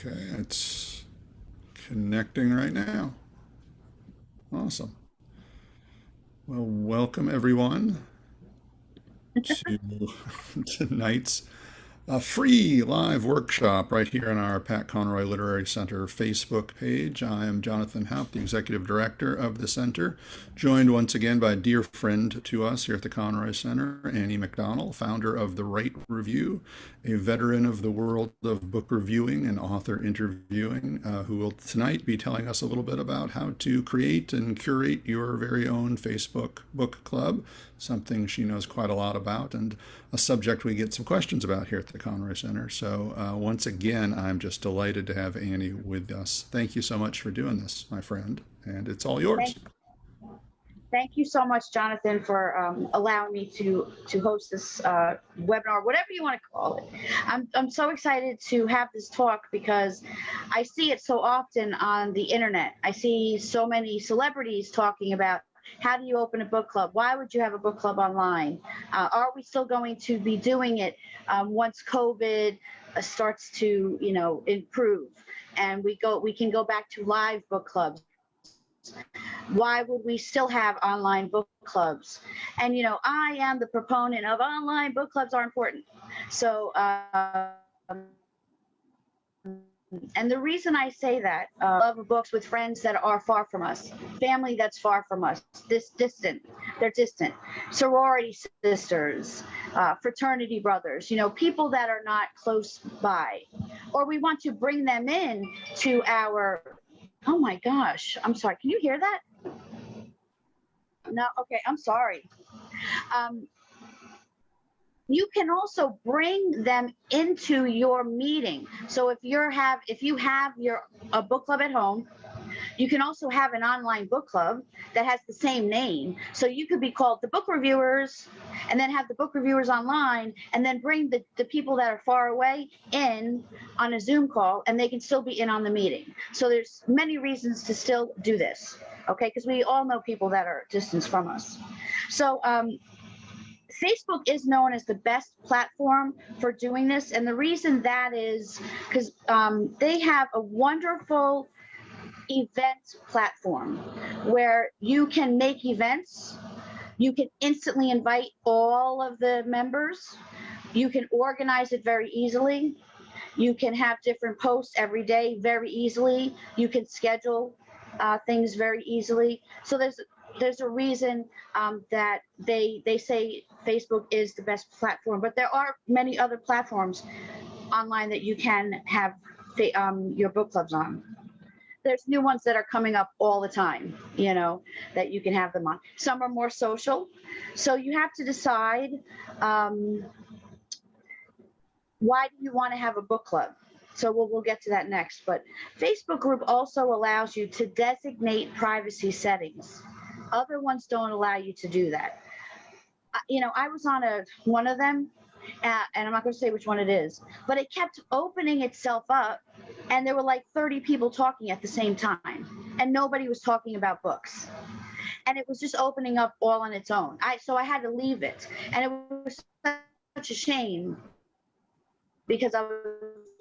Okay, it's connecting right now. Awesome. Well, welcome everyone to tonight's free live workshop right here on our Pat Conroy Literary Center Facebook page. I am Jonathan Haupt, the Executive Director of the Center, joined once again by a dear friend to us here at the Conroy Center, Annie McDonnell, founder of The Right Review, a veteran of the world of book reviewing and author interviewing, who will tonight be telling us a little bit about how to create and curate your very own Facebook book club, something she knows quite a lot about, and a subject we get some questions about here at the Conroy Center. So once again, I'm just delighted to have Annie with us. Thank you so much for doing this, my friend, and it's all yours. Thank you so much, Jonathan, for allowing me to host this webinar, whatever you want to call it. I'm so excited to have this talk because I see it so often on the internet. I see so many celebrities talking about how do you open a book club? Why would you have a book club online? Are we still going to be doing it once COVID starts to, improve, and we can go back to live book clubs? Why would we still have online book clubs? And I am the proponent of online book clubs are important. So and the reason I say that, love of books with friends that are far from us, family that's far from us, they're distant, sorority sisters, fraternity brothers, people that are not close by, or we want to bring them in to our, oh my gosh, I'm sorry, can you hear that? No, okay, I'm sorry. You can also bring them into your meeting. So if you have a book club at home, you can also have an online book club that has the same name. So you could be called the Book Reviewers, and then have the Book Reviewers online, and then bring the people that are far away in on a Zoom call, and they can still be in on the meeting. So there's many reasons to still do this, okay? Because we all know people that are distant from us. So Facebook is known as the best platform for doing this, and the reason that is because they have a wonderful event platform where you can make events. You can instantly invite all of the members. You can organize it very easily. You can have different posts every day very easily. You can schedule things very easily. So there's a reason that they say Facebook is the best platform, but there are many other platforms online that you can have your book clubs on. There's new ones that are coming up all the time, that you can have them on. Some are more social. So you have to decide, why do you want to have a book club? So we'll get to that next. But Facebook group also allows you to designate privacy settings. Other ones don't allow you to do that. I was on one of them, and I'm not going to say which one it is, but it kept opening itself up, and there were like 30 people talking at the same time, and nobody was talking about books. And it was just opening up all on its own. So I had to leave it, and it was such a shame because I was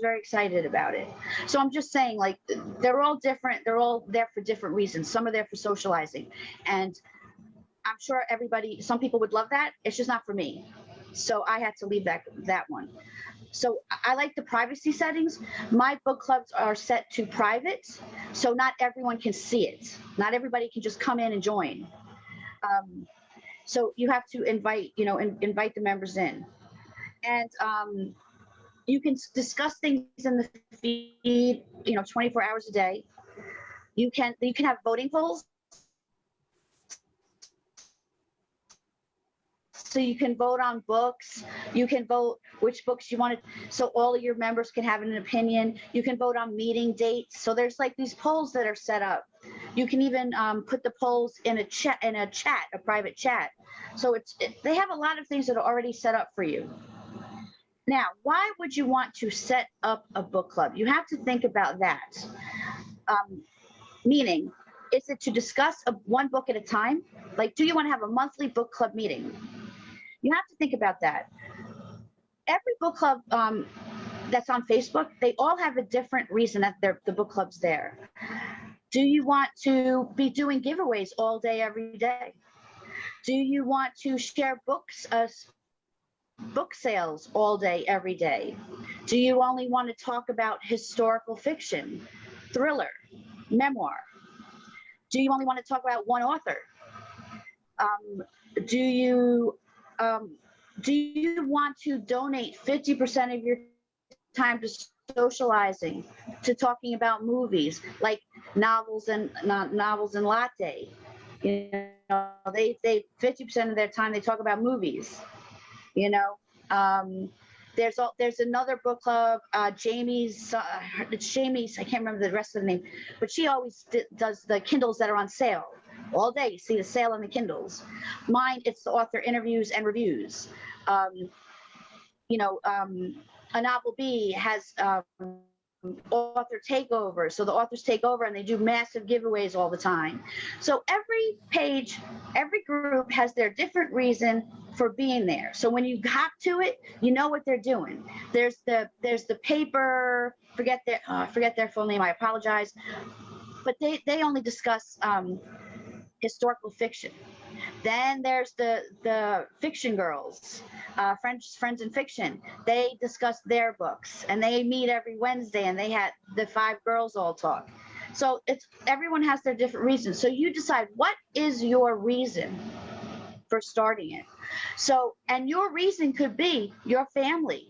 very excited about it. So I'm just saying, like, they're all different. They're all there for different reasons. Some are there for socializing, and I'm sure some people would love that. It's just not for me. So I had to leave that one. So I like the privacy settings. My book clubs are set to private, so not everyone can see it. Not everybody can just come in and join. So you have to invite the members in. And you can discuss things in the feed, 24 hours a day. You can have voting polls. So you can vote on books. You can vote which books you want to, so all of your members can have an opinion. You can vote on meeting dates. So there's like these polls that are set up. You can even put the polls in a private chat. So they have a lot of things that are already set up for you. Now, why would you want to set up a book club? You have to think about that. Meaning, is it to discuss one book at a time? Like, do you want to have a monthly book club meeting? You have to think about that. Every book club that's on Facebook, they all have a different reason that the book club's there. Do you want to be doing giveaways all day, every day? Do you want to share books, book sales all day, every day? Do you only want to talk about historical fiction, thriller, memoir? Do you only want to talk about one author? Do you want to donate 50% of your time to socializing, to talking about movies, like novels and latte? You know, they 50% of their time they talk about movies. You know, there's another book club, Jamie's. It's Jamie's. I can't remember the rest of the name, but she always does the Kindles that are on sale all day. You see the sale on the Kindles. Mine, it's the author interviews and reviews. You know, a Novel B has author takeover. So the authors take over and they do massive giveaways all the time. So every page, every group has their different reason for being there. So when you hop to it, you know what they're doing. There's the paper, forget their full name, I apologize. But they only discuss historical fiction. Then there's the fiction girls, friends in fiction. They discuss their books and they meet every Wednesday and they had the 5 girls all talk. So everyone has their different reasons. So you decide what is your reason for starting it. So, and your reason could be your family,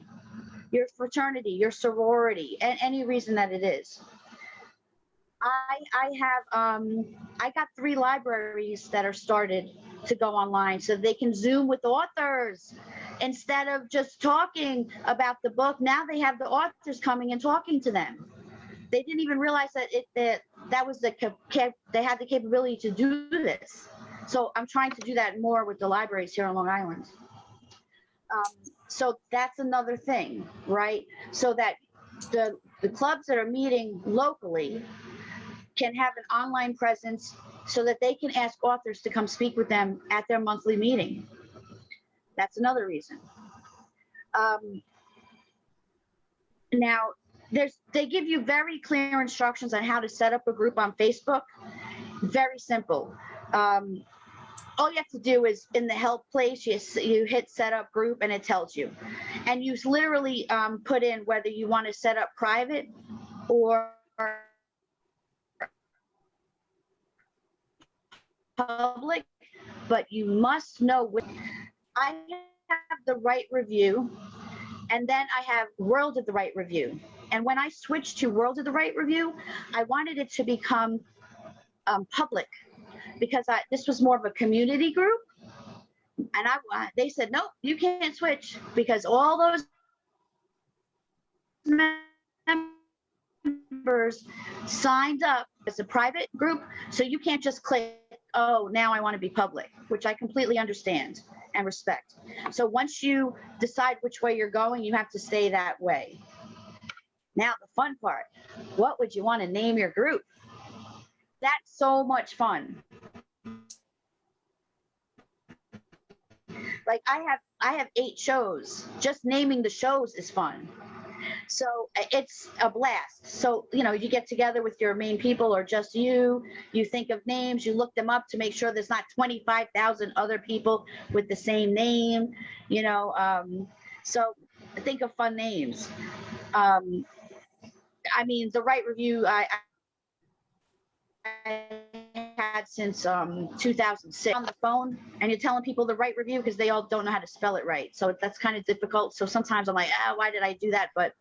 your fraternity, your sorority, and any reason that it is. I got 3 libraries that are started to go online so they can Zoom with authors instead of just talking about the book. Now they have the authors coming and talking to them. They didn't even realize that that was they had the capability to do this. So I'm trying to do that more with the libraries here on Long Island. So that's another thing, right? So that the clubs that are meeting locally can have an online presence so that they can ask authors to come speak with them at their monthly meeting. That's another reason. Now, they give you very clear instructions on how to set up a group on Facebook. Very simple. All you have to do is in the help place, you hit set up group and it tells you. And you literally put in whether you want to set up private or public, but you must know which. I have the right review, and then I have World of the Right Review. And when I switched to World of the Right Review, I wanted it to become public because this was more of a community group. And they said, nope, you can't switch because all those members signed up as a private group, so you can't just click, oh, now I want to be public, which I completely understand and respect. So once you decide which way you're going, you have to stay that way. Now the fun part, what would you want to name your group? That's so much fun. Like I have 8 shows. Just naming the shows is fun. So it's a blast. So, you know, you get together with your main people or just you think of names, you look them up to make sure there's not 25,000 other people with the same name, you know. So think of fun names. I mean, the Right Review, I had since 2006 on the phone, and you're telling people the right review because they all don't know how to spell it right. So that's kind of difficult. So sometimes I'm like, why did I do that? But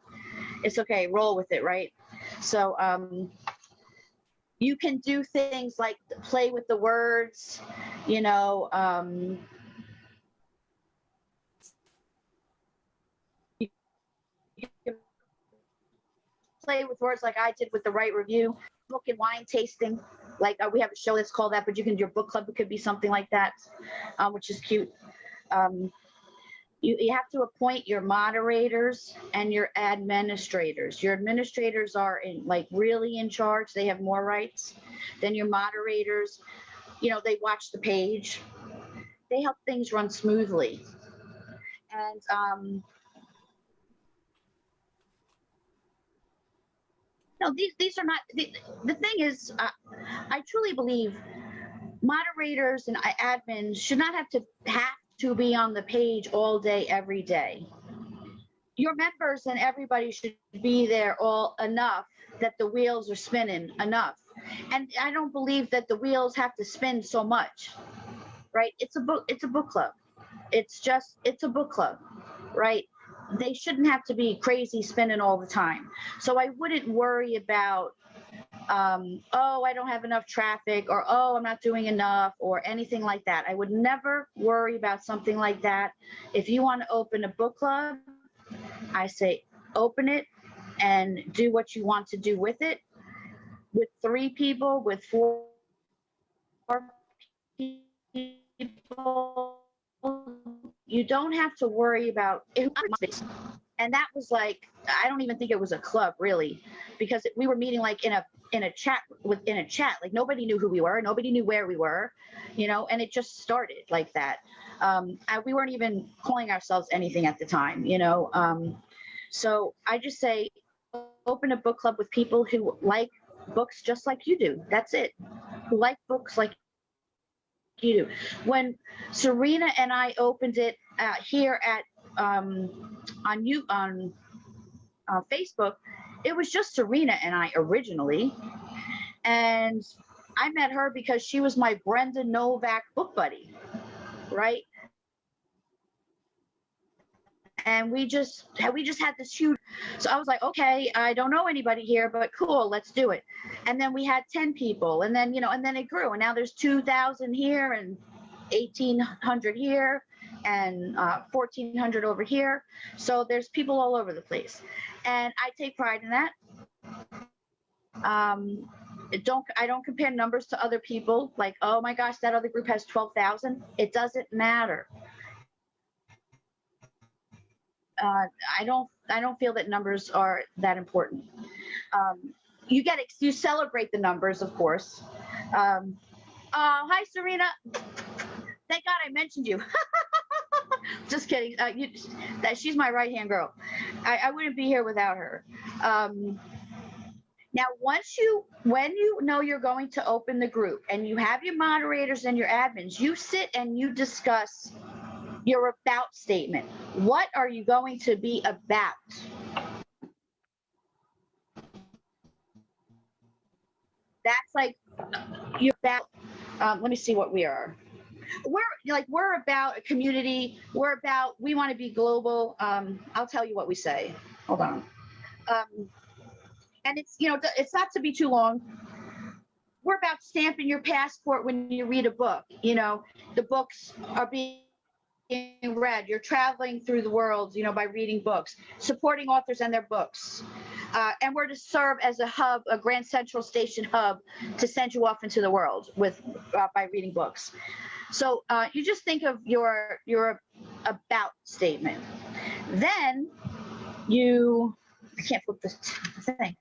it's okay, roll with it, right? So you can do things like play with the words, you know. You can play with words like I did with the Right Review. Book and wine tasting, like we have a show that's called that, but you can do your book club. It could be something like that, which is cute. You have to appoint your moderators and your administrators. Your administrators are really in charge. They have more rights than your moderators. You know, they watch the page. They help things run smoothly. And No, these are not. The thing is, I truly believe moderators and admins should not have to be on the page all day, every day. Your members and everybody should be there all enough that the wheels are spinning enough. And I don't believe that the wheels have to spin so much, right? It's a book club. It's a book club, right? They shouldn't have to be crazy spinning all the time. So I wouldn't worry about, oh, I don't have enough traffic, or oh, I'm not doing enough, or anything like that. I would never worry about something like that. If you want to open a book club, I say open it and do what you want to do with it. With 3 people, with 4 people, you don't have to worry about it. And that was like, I don't even think it was a club really, because we were meeting like in a chat, like nobody knew who we were, nobody knew where we were, and it just started like that. We weren't even calling ourselves anything at the time. So I just say open a book club with people who like books just like you do. That's it. Who like books like you do. When Serena and I opened it here at on Facebook, it was just Serena and I originally, and I met her because she was my Brenda Novak book buddy, right? And we just had this huge. So I was like, okay, I don't know anybody here, but cool, let's do it. And then we had 10 people, and then and then it grew, and now there's 2,000 here and 1,800 here and 1,400 over here. So there's people all over the place, and I take pride in that. I don't compare numbers to other people. Like, oh my gosh, that other group has 12,000. It doesn't matter. I don't feel that numbers are that important. You celebrate the numbers, of course. Hi, Serena. Thank God I mentioned you. Just kidding. She's my right-hand girl. I wouldn't be here without her. Now, when you know you're going to open the group and you have your moderators and your admins, you sit and you discuss your about statement. What are you going to be about? That's like you're about. Let me see what we are. We're about a community. We want to be global. I'll tell you what we say. Hold on. And it's not to be too long. We're about stamping your passport when you read a book. The books are being read. You're traveling through the world, by reading books, supporting authors and their books. And we're to serve as a hub, a Grand Central Station hub, to send you off into the world by reading books. So you just think of your about statement. Then I can't flip this thing.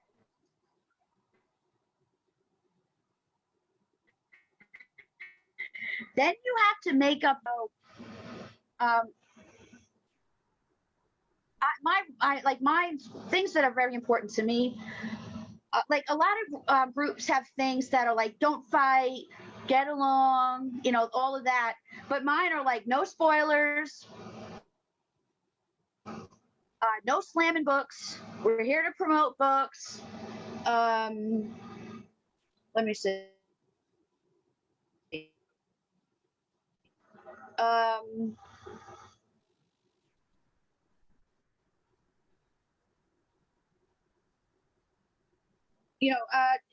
Then you have to make up my things that are very important to me. Like a lot of groups have things that are like, don't fight, get along, all of that. But mine are like, no spoilers, no slamming books. We're here to promote books. Let me see.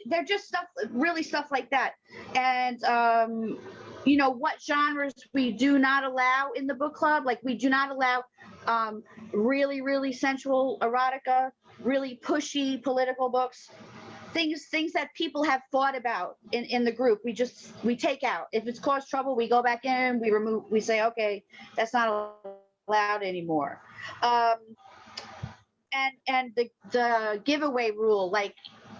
They're just really stuff like that. And what genres we do not allow in the book club. Like, we do not allow really, really sensual erotica, really pushy political books, things that people have thought about in the group. We take out. If it's caused trouble, we go back in, we say, okay, that's not allowed anymore. And the giveaway rule, like,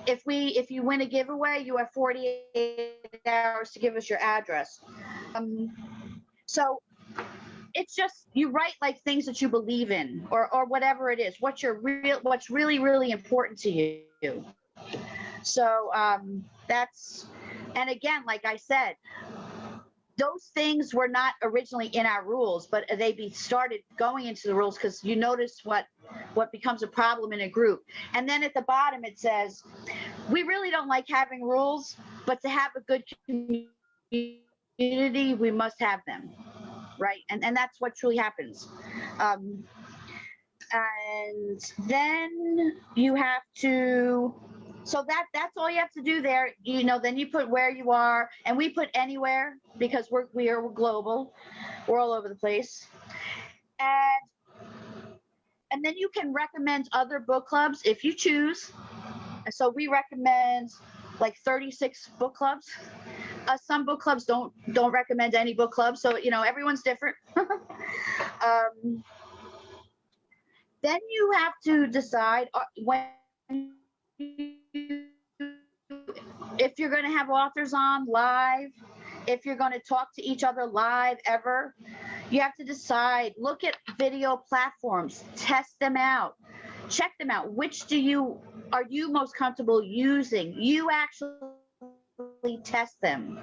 if you win a giveaway, you have 48 hours to give us your address. So it's just, you write like things that you believe in, or whatever it is, what's really, really important to you. So that's, and again, like I said, those things were not originally in our rules, but they started going into the rules because you notice what becomes a problem in a group. And then at the bottom it says, we really don't like having rules, but to have a good community, we must have them, right? And that's what truly happens. And then you have to, so that's all you have to do there. Then you put where you are, and we put anywhere because we're global. We're all over the place. And then you can recommend other book clubs if you choose. So we recommend like 36 book clubs. Some book clubs don't recommend any book club, so everyone's different. Then you have to decide if you're going to have authors on live, if you're going to talk to each other live ever. You have to decide, look at video platforms, test them out, check them out. Which are you most comfortable using? You actually test them.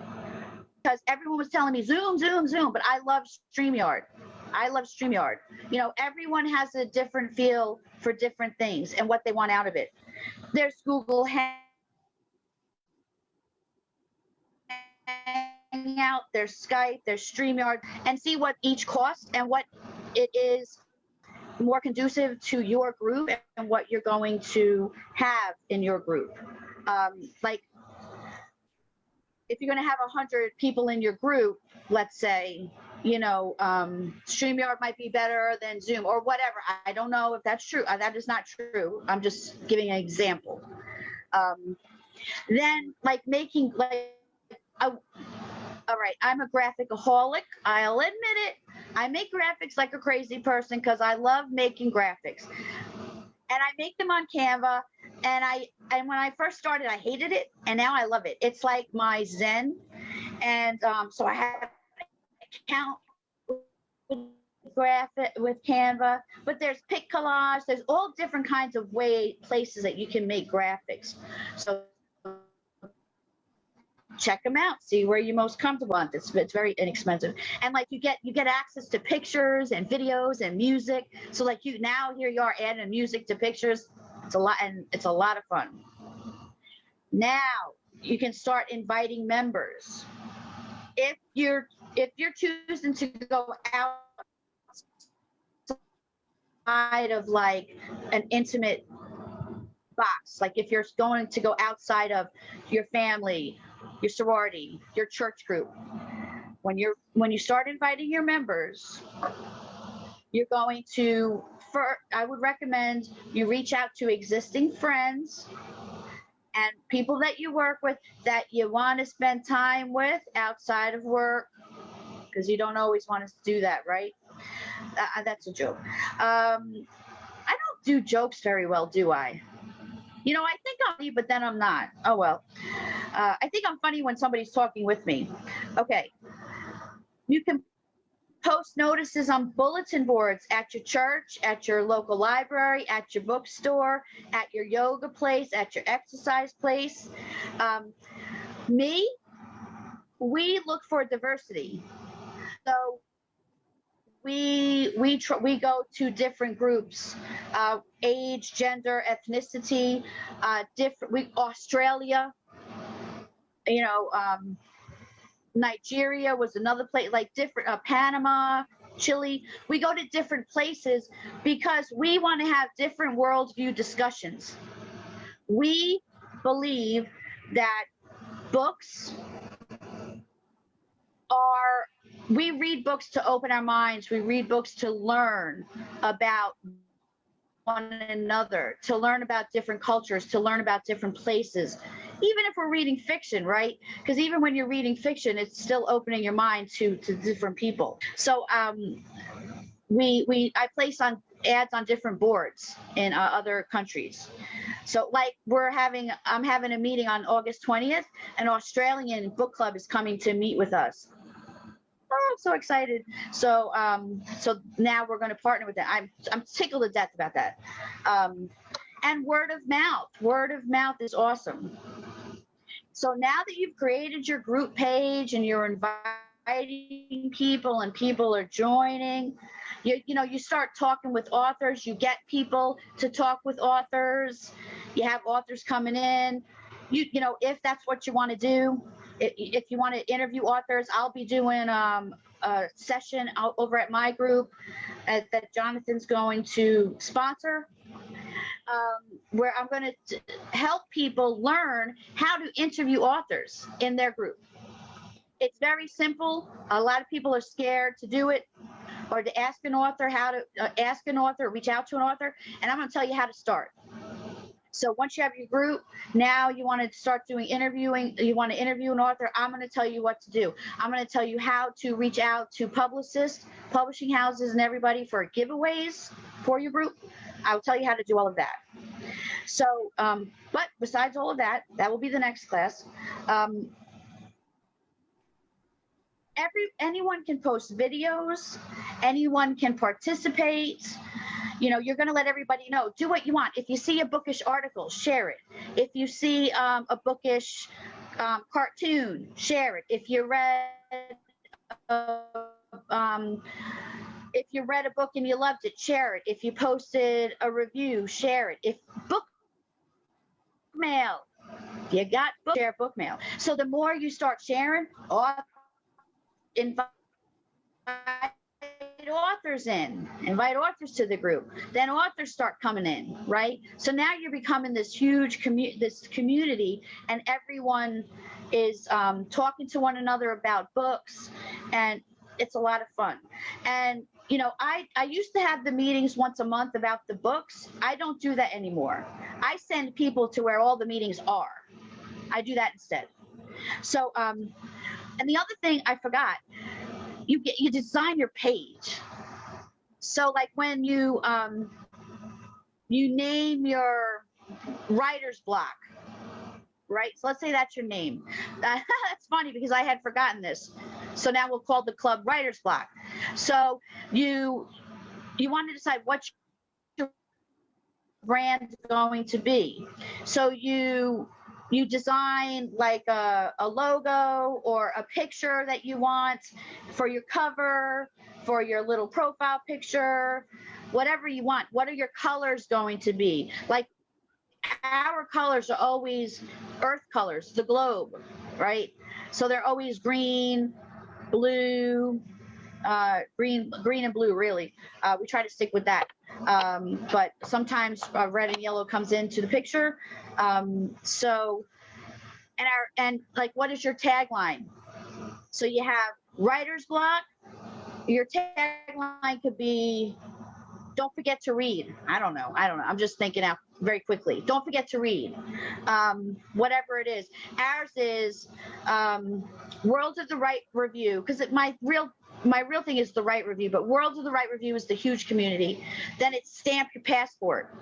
Because everyone was telling me Zoom, but I love StreamYard. Everyone has a different feel for different things and what they want out of it. There's Google Hangout, there's Skype, there's StreamYard, and see what each costs and what it is more conducive to your group and what you're going to have in your group. Like, if you're going to have 100 people in your group, let's say, StreamYard might be better than Zoom or whatever. I don't know if that's true. That is not true. I'm just giving an example. Then, like, making, like, all right, I'm a graphic-aholic. I'll admit it. I make graphics like a crazy person because I love making graphics. And I make them on Canva. And when I first started, I hated it, and now I love it. It's like my zen. And so I have an account with Canva, but there's Pic Collage. There's all different kinds of places that you can make graphics. So check them out, see where you're most comfortable on. It's very inexpensive, and like you get access to pictures and videos and music. So like here you are adding music to pictures. It's a lot, and it's a lot of fun. Now you can start inviting members. If you're choosing to go outside of like an intimate box, like if you're going to go outside of your family, your sorority, your church group, when you start inviting your members, you're going to, I would recommend you reach out to existing friends and people that you work with that you want to spend time with outside of work, because you don't always want to do that, right? That's a joke. I don't do jokes very well, do I? I think I'm funny, but then I'm not. Oh, well. I think I'm funny when somebody's talking with me. Okay. You can post notices on bulletin boards at your church, at your local library, at your bookstore, at your yoga place, at your exercise place. We look for diversity. So we go to different groups, age, gender, ethnicity, Australia, Nigeria was another place, like different, Panama, Chile. We go to different places because we want to have different worldview discussions. We believe that we read books to open our minds. We read books to learn about one another, to learn about different cultures, to learn about different places. Even if we're reading fiction, right? Because even when you're reading fiction, it's still opening your mind to different people. So I place on ads on different boards in other countries. So like I'm having a meeting on August 20th. An Australian book club is coming to meet with us. Oh, I'm so excited. So now we're going to partner with them. I'm tickled to death about that. And word of mouth. Word of mouth is awesome. So now that you've created your group page and you're inviting people and people are joining, you start talking with authors. You get people to talk with authors. You have authors coming in. If that's what you want to do, if you want to interview authors, I'll be doing a session over at my group that Jonathan's going to sponsor, where I'm going to help people learn how to interview authors in their group. It's very simple. A lot of people are scared to do it or to ask an author reach out to an author, and I'm going to tell you how to start. So once you have your group, now you want to start doing interviewing, you want to interview an author, I'm going to tell you what to do. I'm going to tell you how to reach out to publicists, publishing houses, and everybody for giveaways for your group. I'll tell you how to do all of that. So, but besides all of that, that will be the next class. Anyone can post videos, anyone can participate. You're going to let everybody know. Do what you want. If you see a bookish article, share it. If you see a bookish cartoon, share it. If you read a book and you loved it, share it. If you posted a review, share it. If book mail, you got share book mail. So the more you start sharing, invite authors to the group, then authors start coming in, right? So now you're becoming this huge community, and everyone is talking to one another about books, and it's a lot of fun. And I used to have the meetings once a month about the books. I don't do that anymore. I send people to where all the meetings are. I do that instead. So and the other thing I forgot, you design your page. So like when you name your writer's block, right? So let's say that's your name. That's funny because I had forgotten this. So now we'll call the club writer's block. So you want to decide what your brand going to be. So you design like a logo or a picture that you want for your cover, for your little profile picture, whatever you want. What are your colors going to be? Like our colors are always earth colors, the globe, right? So they're always green, blue, green and blue, really. We try to stick with that. But sometimes red and yellow comes into the picture. So, and like, what is your tagline? So you have writer's block. Your tagline could be, don't forget to read. I don't know. I'm just thinking out very quickly. Don't forget to read. Whatever it is. Ours is World of the Right Review, because my real thing is the Right Review, but World of the Right Review is the huge community. Then it's Stamp Your Passport.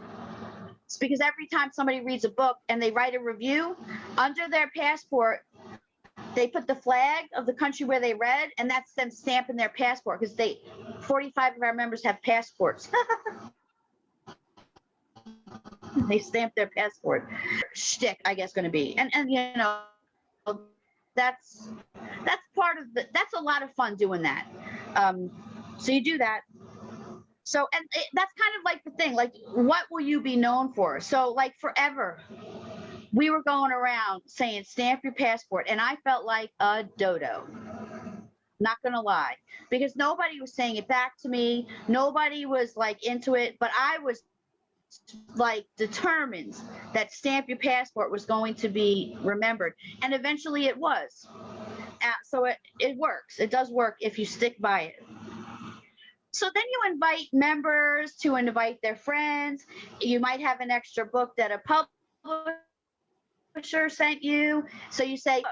It's because every time somebody reads a book and they write a review, under their passport, they put the flag of the country where they read, and that's them stamping their passport, because 45 of our members have passports. They stamp their passport. Shtick, I guess, going to be, and that's part of that's a lot of fun doing that. So you do that. So, and that's kind of like the thing, like, what will you be known for? So, like, forever, we were going around saying, stamp your passport. And I felt like a dodo. Not going to lie. Because nobody was saying it back to me. Nobody was, like, into it. But I was, like, determined that stamp your passport was going to be remembered. And eventually it was. So it works. It does work if you stick by it. So then you invite members to invite their friends. You might have an extra book that a publisher sent you. So you say,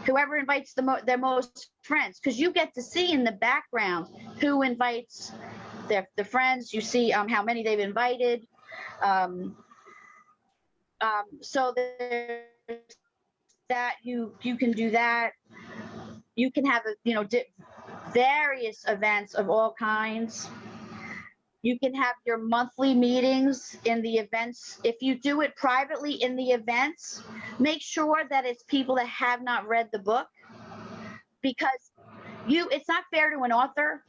whoever invites their most friends, because you get to see in the background who invites the friends. You see how many they've invited. So there's that you can do that. You can have various events of all kinds. You can have your monthly meetings in the events. If you do it privately in the events, make sure that it's people that have not read the book, because it's not fair to an author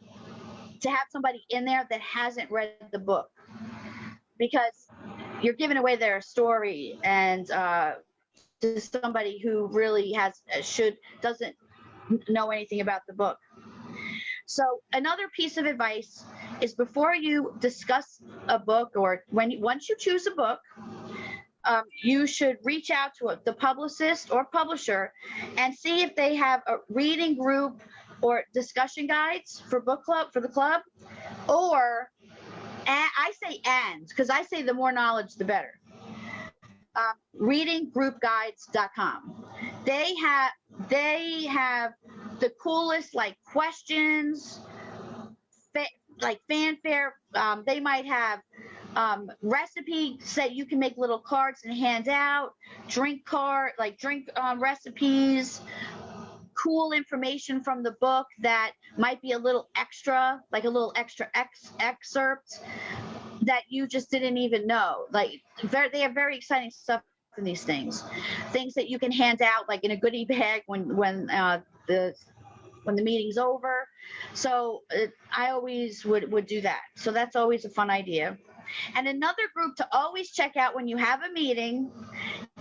to have somebody in there that hasn't read the book, because you're giving away their story and to somebody who really doesn't know anything about the book. So another piece of advice is, before you discuss a book, or once you choose a book, you should reach out to the publicist or publisher and see if they have a reading group or discussion guides for the club, or I say because I say the more knowledge, the better. Readinggroupguides.com. They have the coolest questions, fanfare. They might have recipes that you can make little cards and hand out, drink recipes, cool information from the book that might be a little extra, like a little extra excerpt that you just didn't even know. They have very exciting stuff in these things that you can hand out in a goodie bag when the meeting's over. So I always would do that. So that's always a fun idea. And another group to always check out when you have a meeting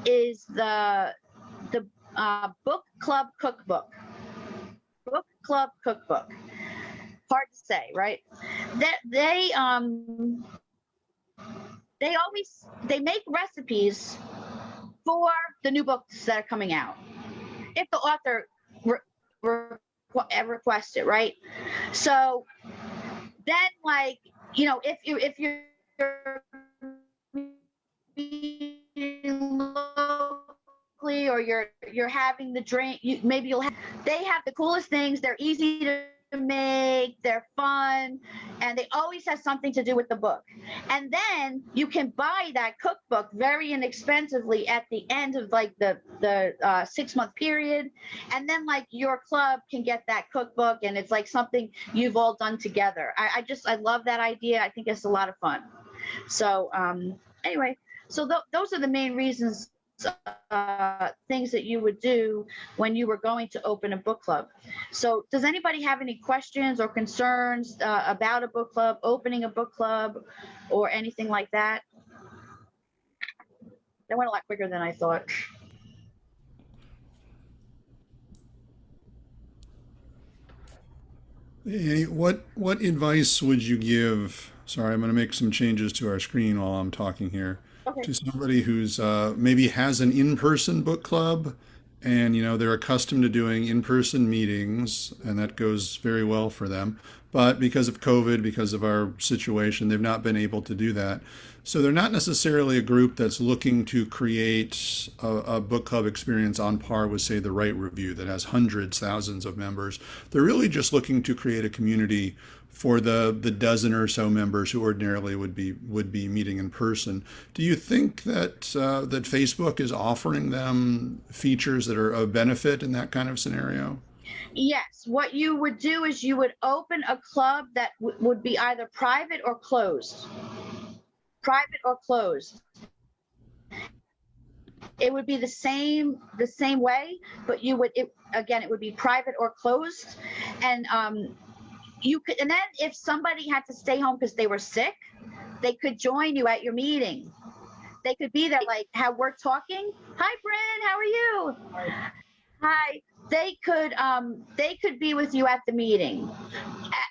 is the book club cookbook. Book club cookbook. Hard to say, right? They make recipes for the new books that are coming out, if the author requests it, right? So then, if you're locally, or you're having the drink, they have the coolest things. They're easy to make, they're fun, and they always have something to do with the book. And then you can buy that cookbook very inexpensively at the end of the 6-month period, and then your club can get that cookbook, and it's something you've all done together. I love that idea. I think it's a lot of fun. So anyway, so those are the main reasons, things that you would do when you were going to open a book club. So does anybody have any questions or concerns about a book club, opening a book club, or anything like that? That went a lot quicker than I thought. Annie, what advice would you give? Sorry, I'm going to make some changes to our screen while I'm talking here. Okay. To somebody who's maybe has an in-person book club, and they're accustomed to doing in-person meetings, and that goes very well for them. But because of COVID, because of our situation, they've not been able to do that. So they're not necessarily a group that's looking to create a book club experience on par with, say, the Right Review that has hundreds, thousands of members. They're really just looking to create a community for the dozen or so members who ordinarily would be meeting in person. Do you think that that Facebook is offering them features that are of benefit in that kind of scenario? Yes. What you would do is you would open a club that would be either private or closed. Private or closed. It would be the same way, but it would be private or closed, and you could. And then if somebody had to stay home because they were sick, they could join you at your meeting. They could be there, how we're talking. Hi, Bryn. How are you? Hi. They could be with you at the meeting,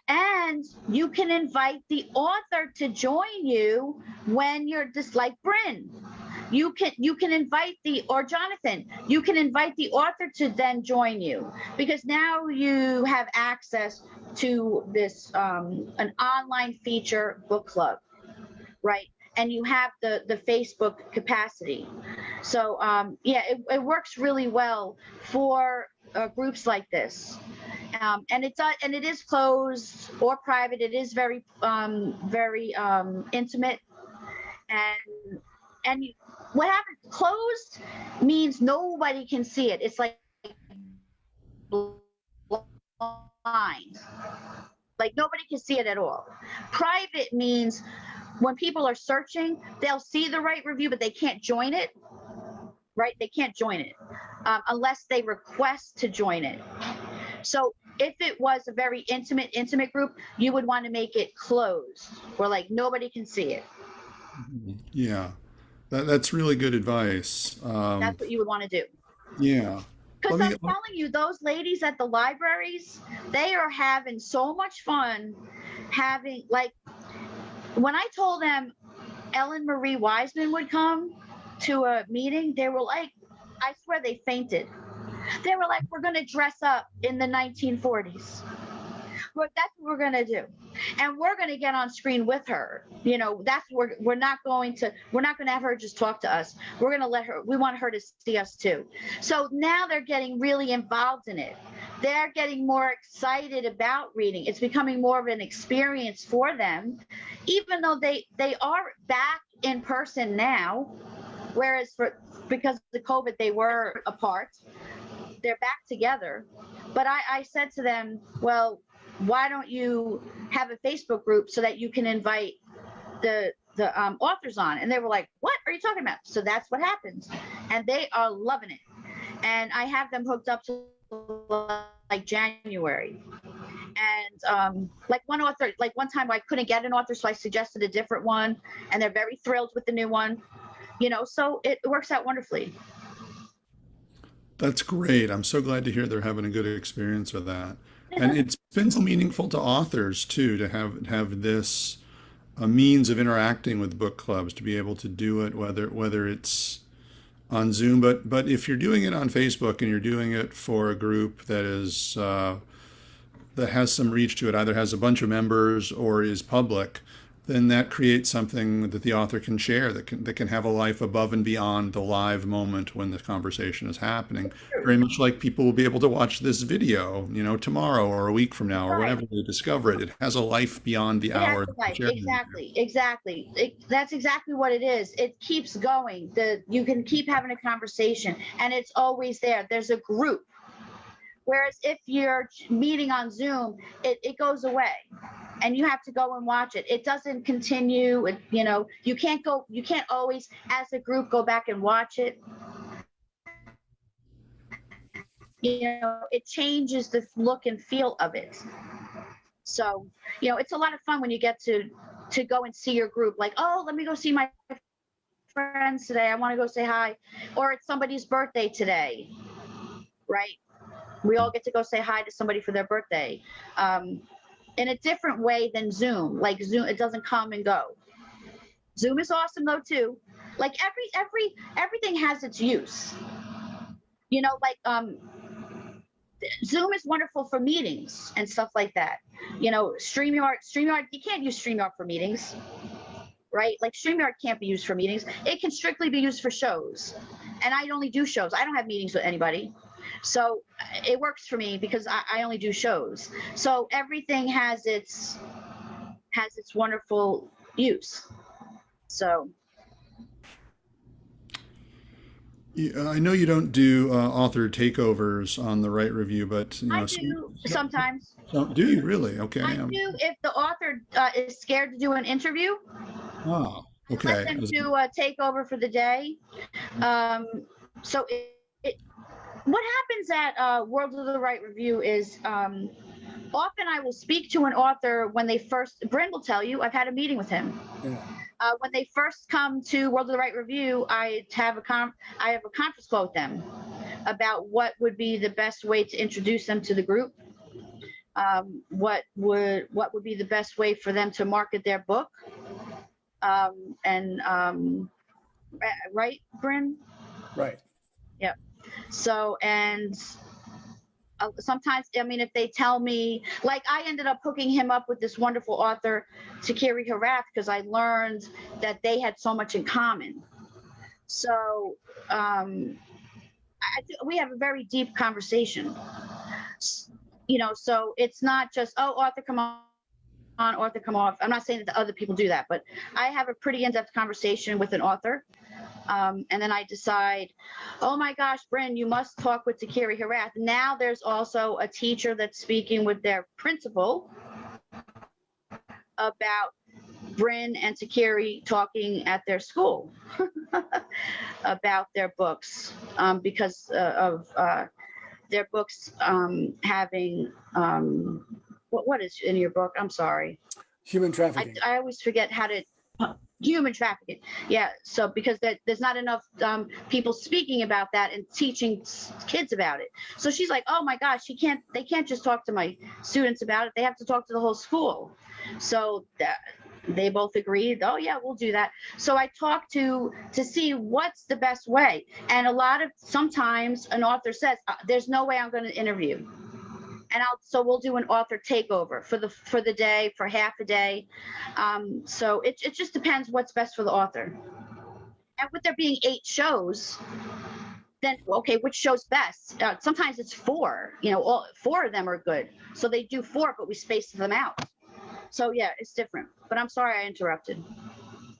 and you can invite the author to join you when you're just like Bryn. You can invite Jonathan, you can invite the author to then join you, because now you have access to this an online feature book club, right? And you have the Facebook capacity. So it works really well for groups like this. And it is closed or private. It is very intimate, and what happens? Closed means nobody can see it. It's like blind. Like nobody can see it at all. Private means when people are searching, they'll see the right review, but they can't join it. Right? They can't join it unless they request to join it. So if it was a very intimate group, you would want to make it closed where like nobody can see it. Yeah, that's really good advice. That's what you would want to do. Yeah. Because Let I'm me, telling you, those ladies at the libraries, they are having so much fun having, like, when I told them Ellen Marie Wiseman would come to a meeting, they were like, I swear they fainted. They were like, we're going to dress up in the 1940s. Well, that's what we're going to do. And we're going to get on screen with her. You know, that's we're not going to have her just talk to us. We're going to let her, we want her to see us too. So now they're getting really involved in it. They're getting more excited about reading. It's becoming more of an experience for them, even though they are back in person now, whereas because of the COVID, they were apart. They're back together. But I said to them, well, why don't you have a Facebook group so that you can invite the authors on? And they were like, what are you talking about? So that's what happens. And they are loving it. And I have them hooked up to like January. And like one author, like one time I couldn't get an author, so I suggested a different one. And they're very thrilled with the new one. You know, so it works out wonderfully. that's great. I'm so glad to hear they're having a good experience with that. And it's been so meaningful to authors too to have this a means of interacting with book clubs, to be able to do it whether it's on Zoom, but if you're doing it on Facebook and you're doing it for a group that is that has some reach to it, either has a bunch of members or is public, then that creates something that the author can share that can have a life above and beyond the live moment when the conversation is happening. Very much like people will be able to watch this video, you know, tomorrow or a week from now or Right. whenever they discover it. It has a life beyond the It has hour. a life. Exactly. That's exactly what it is. It keeps going. You can keep having a conversation, and it's always there. There's a group. Whereas if you're meeting on Zoom, it goes away, and you have to go and watch it. It doesn't continue. You know, you can't always, as a group, go back and watch it. You know, it changes the look and feel of it. So, you know, it's a lot of fun when you get to go and see your group. Like, oh, let me go see my friends today. I want to go say hi. Or it's somebody's birthday today, right? We all get to go say hi to somebody for their birthday. In a different way than Zoom. Like Zoom, it doesn't come and go. Zoom is awesome though too. Like everything has its use. You know, like Zoom is wonderful for meetings and stuff like that. You know, StreamYard, you can't use StreamYard for meetings, right? Like StreamYard can't be used for meetings. It can strictly be used for shows. And I only do shows. I don't have meetings with anybody. So it works for me because I only do shows. So everything has its wonderful use. So I know you don't do author takeovers on the Right Review, but you know, I do sometimes. do you really? Okay. I do if the author is scared to do an interview. Oh, Let okay. them do a takeover for the day. So what happens at World of the Right Review is often I will speak to an author when they first, Bryn will tell you, I've had a meeting with him. Yeah. When they first come to World of the Right Review, I have a conference call with them about what would be the best way to introduce them to the group. What would be the best way for them to market their book. Right, Bryn? Right. Yep. So, and sometimes, I mean, if they tell me, like I ended up hooking him up with this wonderful author, Takiri Harath, because I learned that they had so much in common. So we have a very deep conversation. You know, so it's not just, oh, author, come on, author, come off. I'm not saying that the other people do that, but I have a pretty in-depth conversation with an author. And then I decide, oh my gosh, Bryn, you must talk with Takiri Harath. Now there's also a teacher that's speaking with their principal about Bryn and Takiri talking at their school about their books, because of their books having what is in your book? I'm sorry. Human trafficking. I always forget how to human trafficking. Yeah. So because there's not enough people speaking about that and teaching kids about it. So she's like, oh my gosh, they can't just talk to my students about it. They have to talk to the whole school. So they both agreed. Oh yeah, we'll do that. So I talked to see what's the best way. And sometimes an author says, there's no way I'm going to interview. And so we'll do an author takeover for the day, for half a day. So it just depends what's best for the author. And with there being 8 shows, then okay, which show's best? Sometimes it's 4. All 4 of them are good. So they do 4, but we space them out. So yeah, it's different. But I'm sorry I interrupted.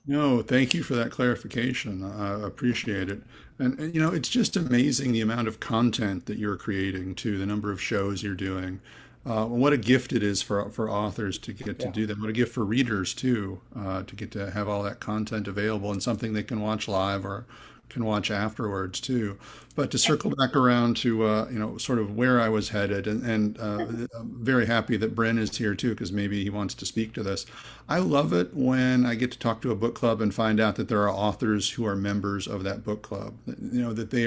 No, thank you for that clarification. I appreciate it. And it's just amazing the amount of content that you're creating too, the number of shows you're doing. What a gift it is for authors to get to do that. What a gift for readers too, to get to have all that content available and something they can watch live or can watch afterwards too. But to circle back around to sort of where I was headed, and I'm very happy that Bren is here too, because maybe he wants to speak to this. I love it when I get to talk to a book club and find out that there are authors who are members of that book club. That they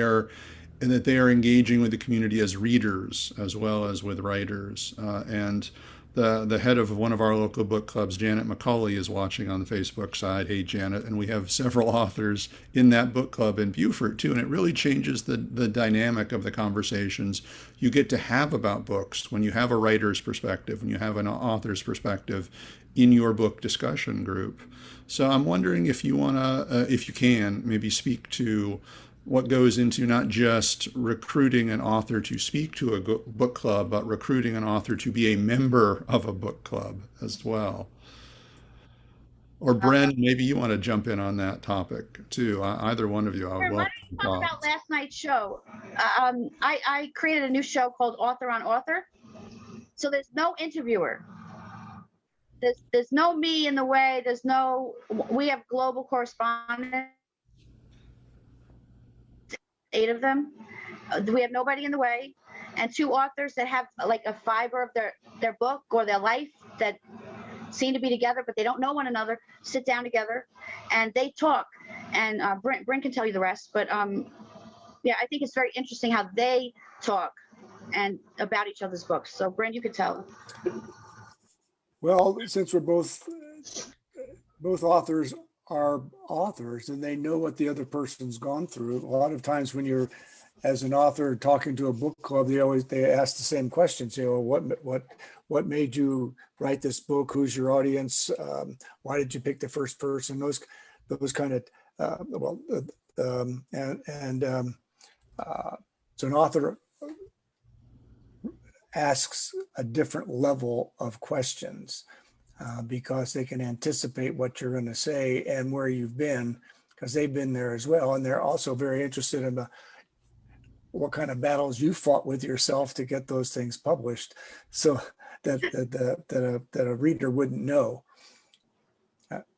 are engaging with the community as readers as well as with writers. And the head of one of our local book clubs, Janet McCauley, is watching on the Facebook side. Hey, Janet. And we have several authors in that book club in Beaufort, too. And it really changes the dynamic of the conversations you get to have about books when you have a writer's perspective, when you have an author's perspective in your book discussion group. So I'm wondering if you want to, if you can, maybe speak to what goes into not just recruiting an author to speak to a book club, but recruiting an author to be a member of a book club as well. Or Bren, maybe you want to jump in on that topic too. Either one of you, I would Why welcome don't you talk about thoughts. last night's show? I created a new show called Author on Author. So there's no interviewer. There's no me in the way. We have global correspondents, 8 of them. We have nobody in the way, and 2 authors that have like a fiber of their book or their life that seem to be together, but they don't know one another, sit down together and they talk. And Brent can tell you the rest, but yeah, I think it's very interesting how they talk and about each other's books. So Brent, you could tell. Well, since we're both authors are authors and they know what the other person's gone through. A lot of times when you're as an author talking to a book club, they ask the same questions. What made you write this book? Who's your audience? Why did you pick the first person? Those kind of so an author asks a different level of questions. Because they can anticipate what you're going to say and where you've been, because they've been there as well. And they're also very interested in what kind of battles you fought with yourself to get those things published, so that a reader wouldn't know.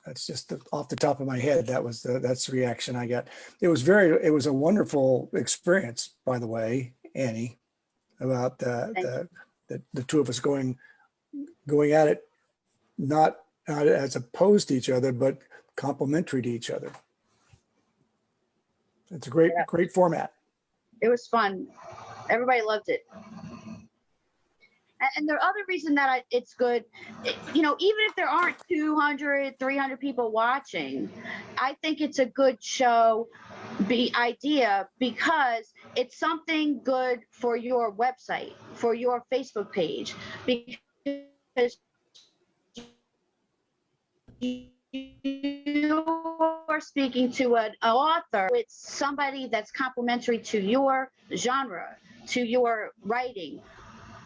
That's just off the top of my head. That's the reaction I got. It was a wonderful experience, by the way, Annie, about the 2 of us going at it. Not as opposed to each other, but complementary to each other. It's a great format. It was fun. Everybody loved it. And the other reason that it's good, even if there aren't 200, 300 people watching, I think it's a good show idea because it's something good for your website, for your Facebook page, because you're speaking to an author, it's somebody that's complementary to your genre, to your writing,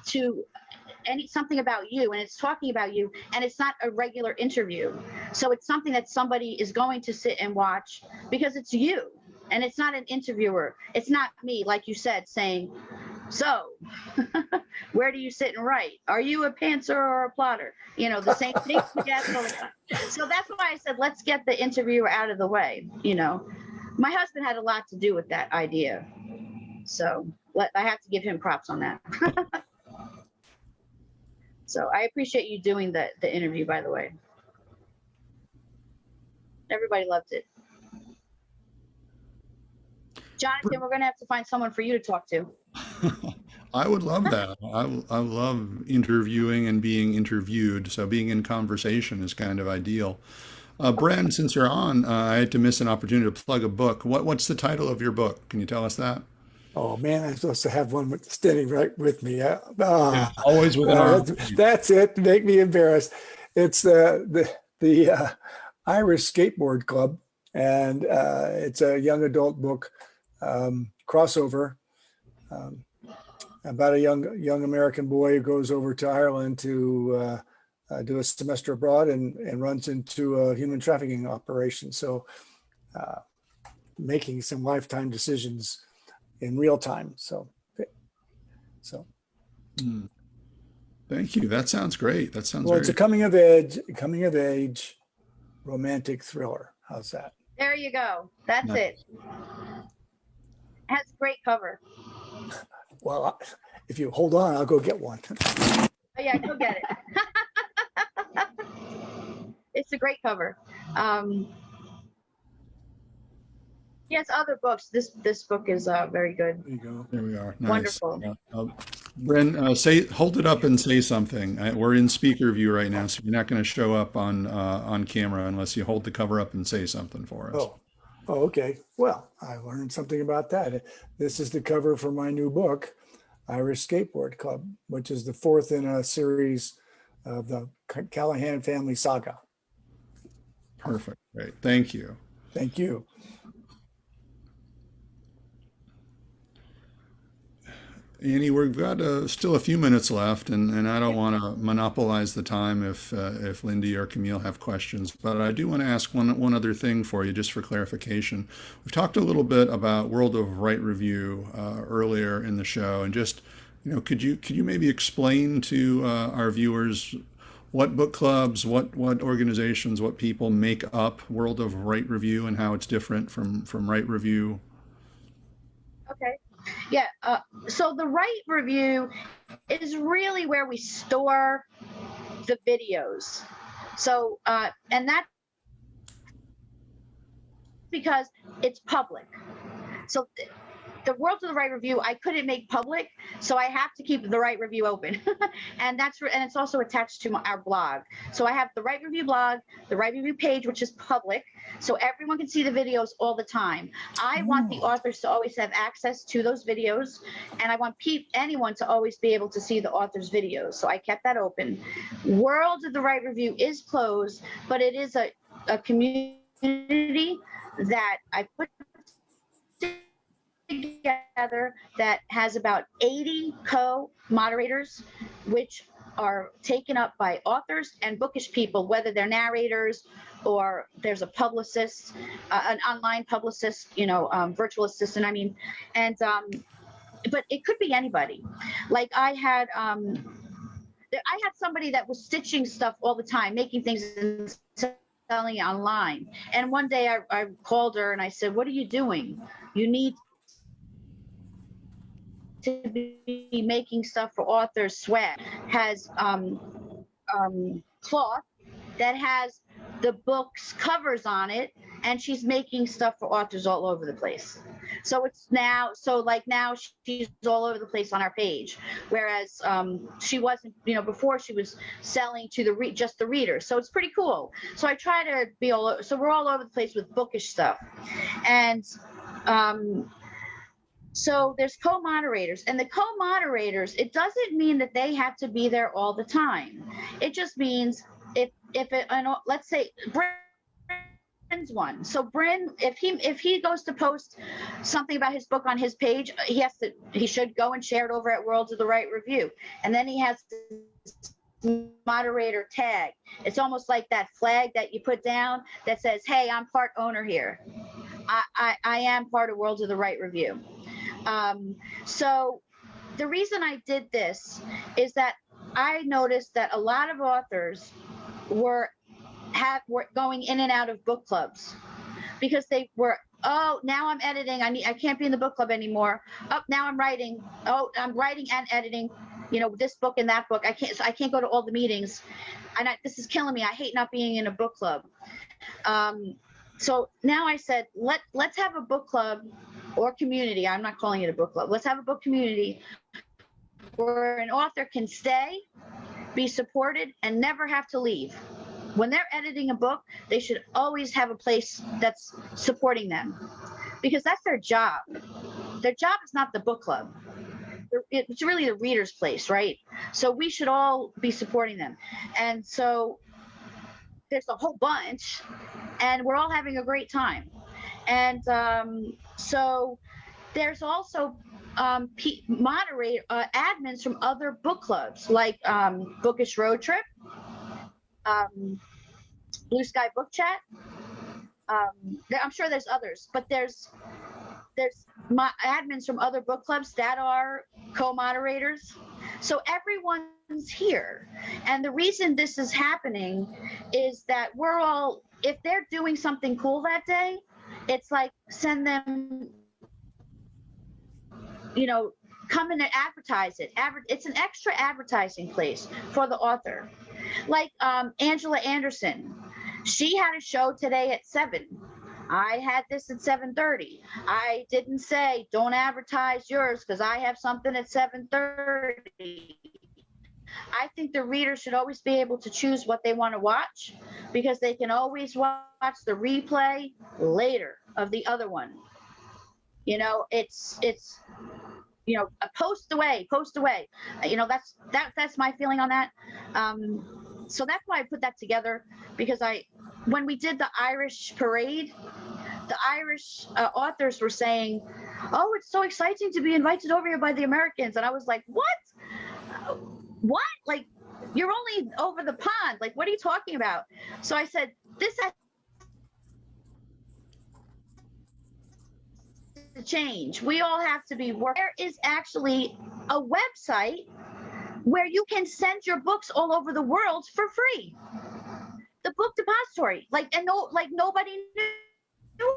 to something about you, and it's talking about you, and it's not a regular interview. So it's something that somebody is going to sit and watch because it's you, and it's not an interviewer. It's not me, like you said, saying, So where do you sit and write? Are you a pantser or a plotter? You know, the same thing we ask all the time. So that's why I said, let's get the interviewer out of the way. You know, my husband had a lot to do with that idea. So I have to give him props on that. So I appreciate you doing the interview, by the way. Everybody loved it. Jonathan, we're going to have to find someone for you to talk to. I would love that. I love interviewing and being interviewed. So being in conversation is kind of ideal. Bren, since you're on, I had to miss an opportunity to plug a book. What's the title of your book? Can you tell us that? Oh man, I'm supposed to have one standing right with me. Yeah, always with an arm. That's it. Make me embarrassed. It's the Irish Skateboard Club, and it's a young adult book crossover about a young American boy who goes over to Ireland to do a semester abroad and runs into a human trafficking operation. So making some lifetime decisions in real time. So. Thank you. That sounds great. That sounds Well, it's a coming of age romantic thriller. How's that? There you go. That's it. Has a great cover. Well, if you hold on, I'll go get one. Oh yeah, go get it. It's a great cover. Yes, other books. This book is very good. There you go. There we are. Nice. Wonderful. Bren, hold it up and say something. We're in speaker view right now, so you're not going to show up on camera unless you hold the cover up and say something for us. Oh, okay. Well, I learned something about that. This is the cover for my new book, Irish Skateboard Club, which is the fourth in a series of the Callahan family saga. Perfect. Great. Thank you. Thank you. Annie, we've got still a few minutes left, and I don't want to monopolize the time if Lindy or Camille have questions, but I do want to ask one other thing for you, just for clarification. We've talked a little bit about World of Right Review earlier in the show, and just, could you maybe explain to our viewers what book clubs, what organizations, what people make up World of Right Review, and how it's different from Right Review? Okay. Yeah. So the Right Review is really where we store the videos. So, and that's because it's public. So the World of the Right Review, I couldn't make public, so I have to keep the Right Review open. and it's also attached to our blog. So I have the Right Review blog, the Right Review page, which is public, so everyone can see the videos all the time. I want the authors to always have access to those videos, and I want anyone to always be able to see the author's videos. So I kept that open. World of the Right Review is closed, but it is a community that I put together that has about 80 co-moderators, which are taken up by authors and bookish people, whether they're narrators or there's a publicist, an online publicist, virtual assistant. But it could be anybody. Like I had somebody that was stitching stuff all the time, making things and selling it online. And one day I called her and I said, "What are you doing? You need to be making stuff for authors." Swag has cloth that has the book's covers on it, and she's making stuff for authors all over the place. So now she's all over the place on our page, whereas she wasn't, before she was selling to just the readers. So it's pretty cool. So I try to be so we're all over the place with bookish stuff. And so there's co-moderators, and the co-moderators, it doesn't mean that they have to be there all the time. It just means let's say Bryn's one. So Bryn, if he goes to post something about his book on his page, he should go and share it over at Worlds of the Right Review. And then he has this moderator tag. It's almost like that flag that you put down that says, "Hey, I'm part owner here. I am part of Worlds of the Right Review." So the reason I did this is that I noticed that a lot of authors were going in and out of book clubs because they were, oh, now I'm editing, I can't be in the book club anymore. Oh, now I'm writing. Oh, I'm writing and editing, this book and that book. I can't go to all the meetings, and this is killing me. I hate not being in a book club. So now I said, let's have a book club or community. I'm not calling it a book club. Let's have a book community where an author can stay, be supported, and never have to leave. When they're editing a book, they should always have a place that's supporting them, because that's their job. Their job is not the book club. It's really the reader's place, right? So we should all be supporting them. And so there's a whole bunch, and we're all having a great time. And so there's also admins from other book clubs, like Bookish Road Trip, Blue Sky Book Chat. I'm sure there's others, but there's admins from other book clubs that are co-moderators. So everyone's here. And the reason this is happening is that we're all, if they're doing something cool that day, it's like, send them, come in and advertise it. It's an extra advertising place for the author. Like Angela Anderson, she had a show today at 7. I had this at 7:30. I didn't say don't advertise yours because I have something at 7:30. I think the reader should always be able to choose what they want to watch, because they can always watch the replay later of the other one. It's post away. That's my feeling on that. So that's why I put that together, because when we did the Irish parade, the Irish authors were saying, oh, it's so exciting to be invited over here by the Americans. And I was like, what? Like, you're only over the pond. Like, what are you talking about? So I said, this has to change. We all have to be working. There is actually a website where you can send your books all over the world for free. The Book Depository, nobody knew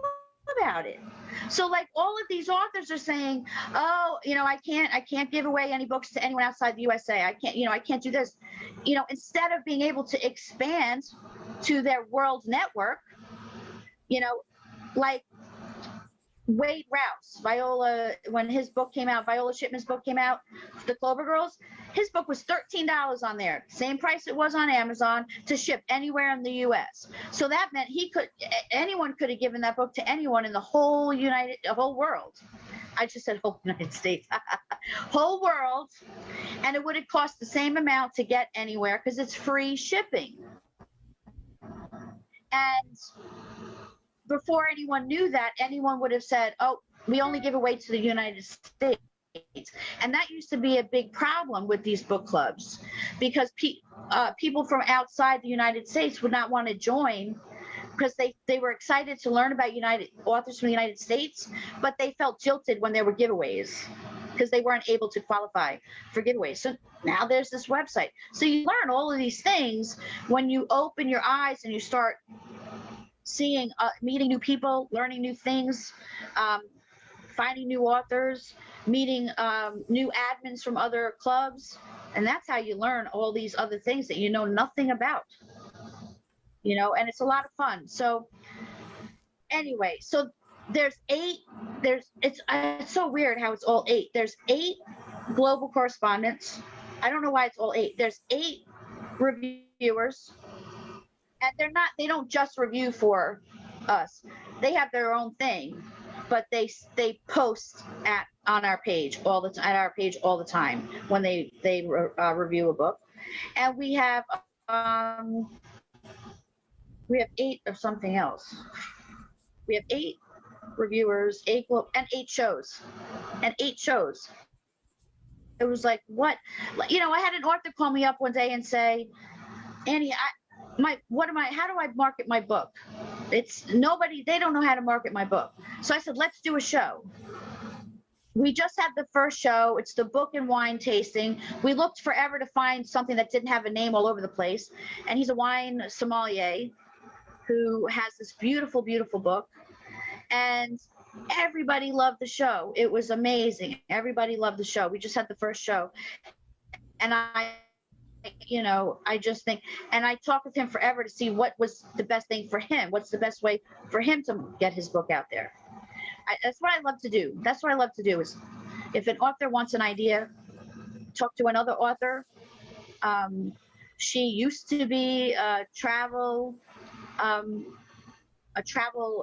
about it. So all of these authors are saying, oh, I can't give away any books to anyone outside the USA. I can't do this. Instead of being able to expand to their world network, like Wade Rouse, Viola, when his book came out, Viola Shipman's book came out, The Clover Girls, his book was $13 on there, same price it was on Amazon, to ship anywhere in the U.S. So that meant anyone could have given that book to anyone in the whole world. I just said whole United States, whole world, and it would have cost the same amount to get anywhere because it's free shipping. And before anyone knew that, anyone would have said, oh, we only give away to the United States. And that used to be a big problem with these book clubs, because people from outside the United States would not want to join, because they were excited to learn about authors from the United States, but they felt jilted when there were giveaways because they weren't able to qualify for giveaways. So now there's this website. So you learn all of these things when you open your eyes and you start seeing, meeting new people, learning new things, finding new authors, meeting new admins from other clubs. And that's how you learn all these other things that you know nothing about, and it's a lot of fun. So anyway, so it's so weird how it's all 8. There's 8 global correspondents. I don't know why it's all 8. There's 8 reviewers. And they don't just review for us. They have their own thing, but they post on our page all the time when they review a book. And we have 8 of something else. We have 8 reviewers, 8 and 8 shows. It was like, what? I had an author call me up one day and say, Annie, how do I market my book? They don't know how to market my book. So I said, let's do a show. we just had the first show. It's the book and wine tasting. We looked forever to find something that didn't have a name all over the place. And he's a wine sommelier who has this beautiful, beautiful book. And everybody loved the show. It was amazing. Everybody loved the show. We just had the first show. And I just think, and I talked with him forever to see what was the best thing for him. What's the best way for him to get his book out there? That's what I love to do. That's what I love to do is if an author wants an idea, talk to another author. She used to be a travel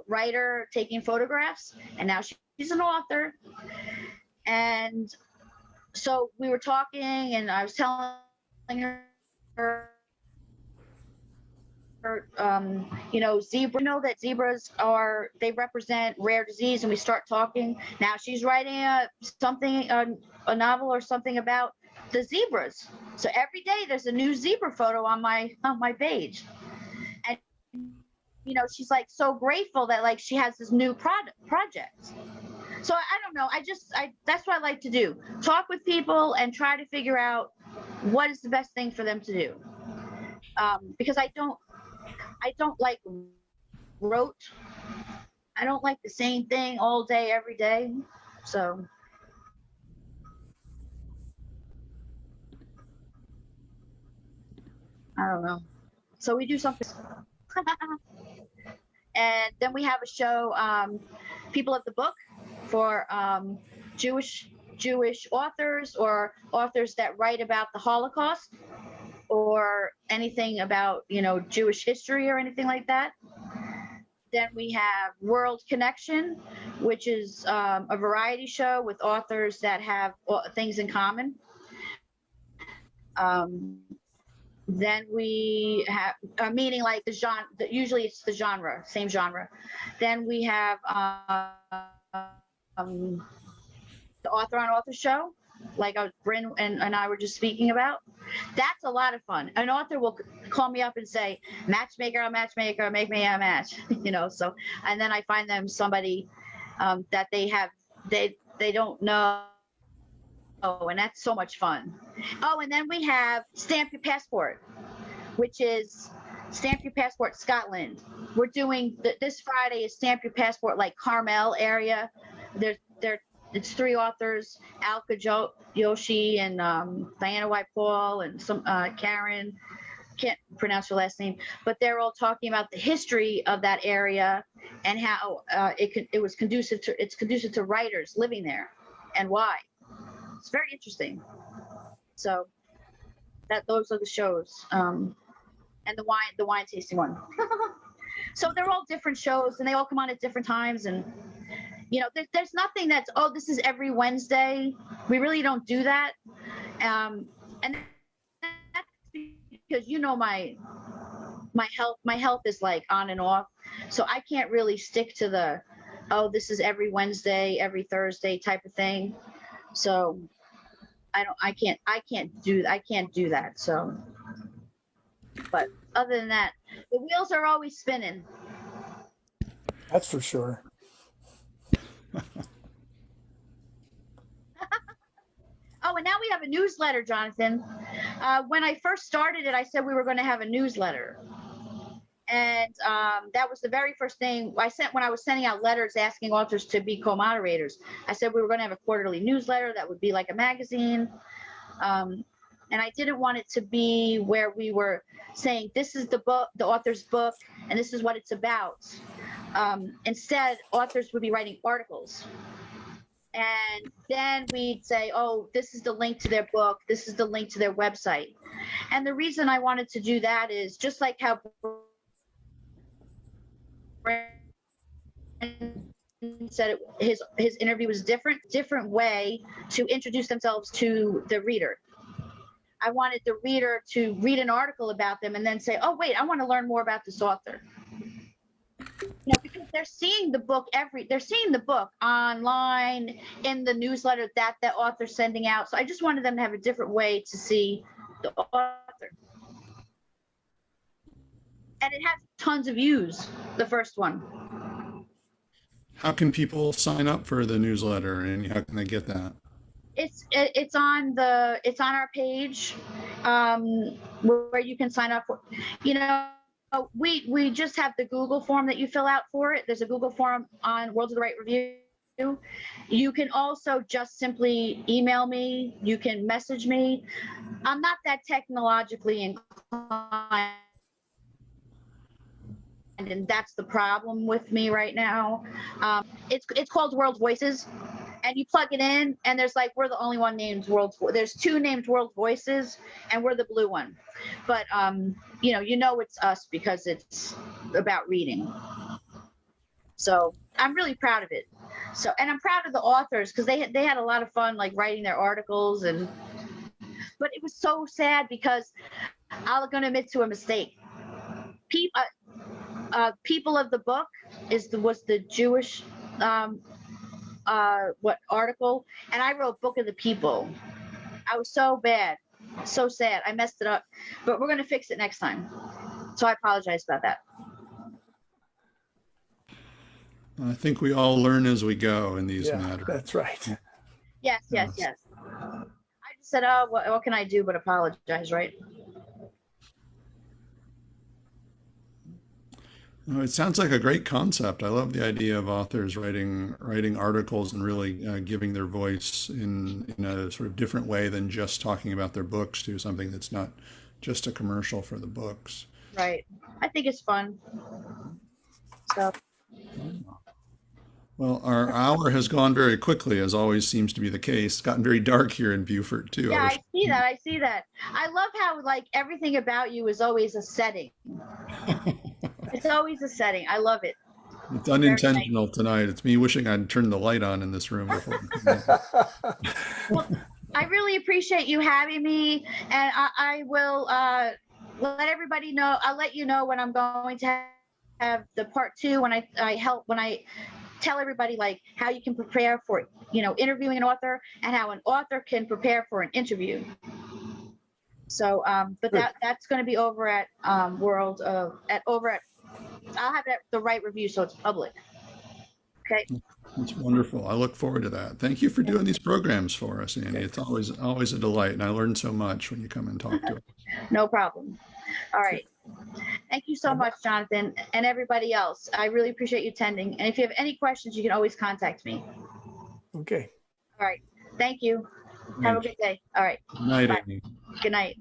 writer taking photographs, and now she's an author. And so we were talking, and I was telling her, zebra. That zebras they represent rare disease, and we start talking. Now she's writing a novel or something about the zebras. So every day there's a new zebra photo on my page, and she's like so grateful that like she has this new project. So I don't know. That's what I like to do. Talk with people and try to figure out what is the best thing for them to do. Because I don't like rote. I don't like the same thing all day, every day. So I don't know. So we do something. And then we have a show, People of the Book, for Jewish authors or authors that write about the Holocaust or anything about Jewish history or anything like that. Then we have World Connection, which is a variety show with authors that have things in common. Then we have a meaning like the genre. Usually it's the genre, same genre. Then we have the author on author show, like Bryn and I were just speaking about. That's a lot of fun. An author will call me up and say, matchmaker, make me a match. So, and then I find them somebody that they don't know. Oh, and that's so much fun. Oh, and then we have Stamp Your Passport, which is Stamp Your Passport Scotland. We're doing this Friday is Stamp Your Passport, like Carmel area. It's 3 authors, Alka Yoshi and Diana White Paul and some Karen. Can't pronounce her last name, but they're all talking about the history of that area and how it's conducive to writers living there and why. It's very interesting. So those are the shows, and the wine tasting one. So they're all different shows, and they all come on at different times. And there's nothing that's this is every Wednesday. We really don't do that, and that's because my health is like on and off, so I can't really stick to this is every Wednesday, every Thursday type of thing. So I can't do that. So, but other than that, the wheels are always spinning. That's for sure. Oh, and now we have a newsletter, Jonathan. When I first started it, I said we were going to have a newsletter. And that was the very first thing I sent when I was sending out letters asking authors to be co-moderators. I said we were going to have a quarterly newsletter that would be like a magazine. And I didn't want it to be where we were saying this is the book, the author's book, and this is what it's about. Instead, authors would be writing articles. And then we'd say, oh, this is the link to their book. This is the link to their website. And the reason I wanted to do that is just like how said his interview was different way to introduce themselves to the reader. I wanted the reader to read an article about them and then say, oh, wait, I want to learn more about this author. Because they're seeing the book online in the newsletter that the author's sending out. So I just wanted them to have a different way to see the author. And it has tons of views, the first one. How can people sign up for the newsletter, and how can they get that? It's on our page, where you can sign up for, you know, we just have the Google form that you fill out for it. There's a Google form on World of the Right Review. You can also just simply email me. You can message me. I'm not that technologically inclined, and that's the problem with me right now. It's called World Voices, and you plug it in, and there's like, we're the only one named World. There's two named World Voices, and we're the blue one. But you know it's us because it's about reading. So I'm really proud of it. So, and I'm proud of the authors because they had a lot of fun, like writing their articles, but it was so sad because I'm going to admit to a mistake. People of the Book was the Jewish article, and I wrote Book of the People. I was so bad, so sad. I messed it up, but we're going to fix it next time. So I apologize about that. I think we all learn as we go in these Yeah, matters. that's right. Yes. I just said, oh, what can I do but apologize, right? Oh, it sounds like a great concept. I love the idea of authors writing articles and really giving their voice in a sort of different way than just talking about their books, to something that's not just a commercial for the books. Right. I think it's fun. So. Well, our hour has gone very quickly, as always seems to be the case. It's gotten very dark here in Beaufort too. Yeah, I see that. I love how like everything about you is always a setting. It's always a setting. I love it. It's unintentional tonight. It's me wishing I'd turned the light on in this room before. Well, I really appreciate you having me, and I will let everybody know. I'll let you know when I'm going to have the part 2, when I tell everybody like how you can prepare for, interviewing an author, and how an author can prepare for an interview. So, but that's going to be over at I'll have it at the Right Review, so it's public. Okay. It's wonderful. I look forward to that. Thank you for doing these programs for us, Annie. It's always a delight, and I learn so much when you come and talk to us. No problem. All right. Thank you so much, Jonathan, and everybody else. I really appreciate you attending. And if you have any questions, you can always contact me. Okay. All right. Thank you. Have a good day. All right. Good night, Bye. Annie. Good night.